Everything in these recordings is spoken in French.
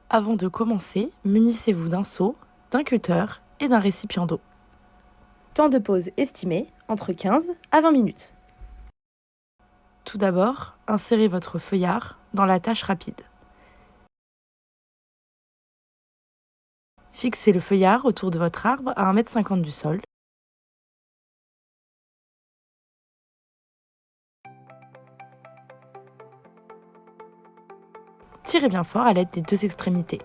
Avant de commencer, munissez-vous d'un seau, d'un cutter et d'un récipient d'eau. Temps de pause estimé, entre 15 à 20 minutes. Tout d'abord, insérez votre feuillard dans la tâche rapide. Fixez le feuillard autour de votre arbre à 1,50 m du sol. Tirez bien fort à l'aide des deux extrémités.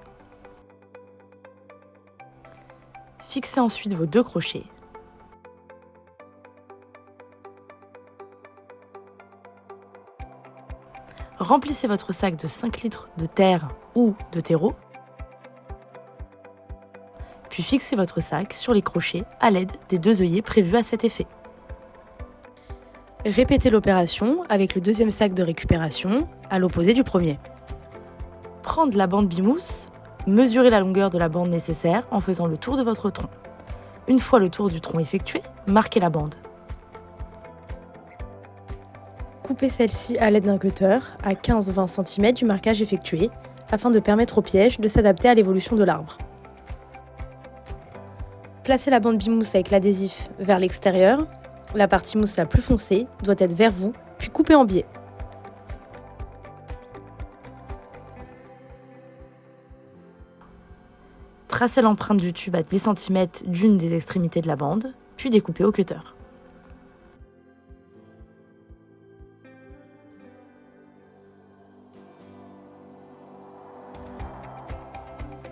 Fixez ensuite vos 2 crochets. Remplissez votre sac de 5 litres de terre ou de terreau. Puis fixez votre sac sur les crochets à l'aide des 2 œillets prévus à cet effet. Répétez l'opération avec le deuxième sac de récupération à l'opposé du premier. Prendre la bande bimousse, mesurez la longueur de la bande nécessaire en faisant le tour de votre tronc. Une fois le tour du tronc effectué, marquez la bande. Coupez celle-ci à l'aide d'un cutter à 15-20 cm du marquage effectué afin de permettre au piège de s'adapter à l'évolution de l'arbre. Placez la bande bimousse avec l'adhésif vers l'extérieur. La partie mousse la plus foncée doit être vers vous, puis coupez en biais. Tracez l'empreinte du tube à 10 cm d'une des extrémités de la bande, puis découpez au cutter.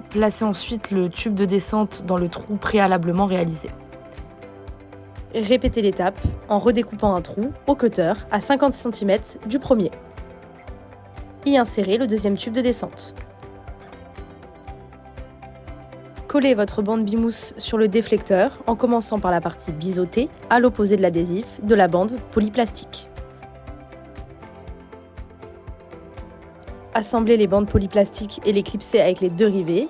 Placez ensuite le tube de descente dans le trou préalablement réalisé. Répétez l'étape en redécoupant un trou au cutter à 50 cm du premier. Y insérez le deuxième tube de descente. Collez votre bande bimousse sur le déflecteur en commençant par la partie biseautée à l'opposé de l'adhésif de la bande polyplastique. Assemblez les bandes polyplastiques et les clipsez avec les 2 rivets.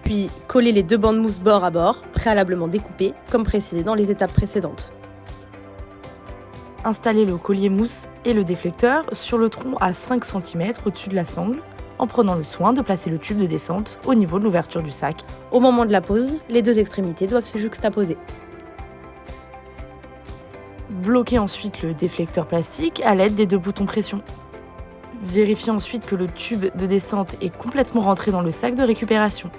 Puis collez les 2 bandes mousse bord à bord, préalablement découpées, comme précisé dans les étapes précédentes. Installez le collier mousse et le déflecteur sur le tronc à 5 cm au-dessus de la sangle, en prenant le soin de placer le tube de descente au niveau de l'ouverture du sac. Au moment de la pose, les 2 extrémités doivent se juxtaposer. Bloquez ensuite le déflecteur plastique à l'aide des 2 boutons pression. Vérifiez ensuite que le tube de descente est complètement rentré dans le sac de récupération.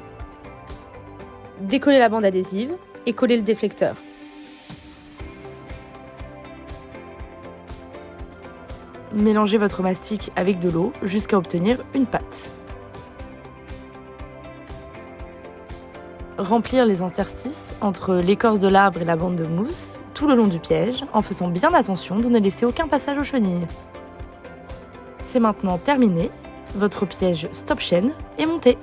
Décollez la bande adhésive et collez le déflecteur. Mélangez votre mastic avec de l'eau jusqu'à obtenir une pâte. Remplir les interstices entre l'écorce de l'arbre et la bande de mousse tout le long du piège en faisant bien attention de ne laisser aucun passage aux chenilles. C'est maintenant terminé, votre piège stop chaîne est monté.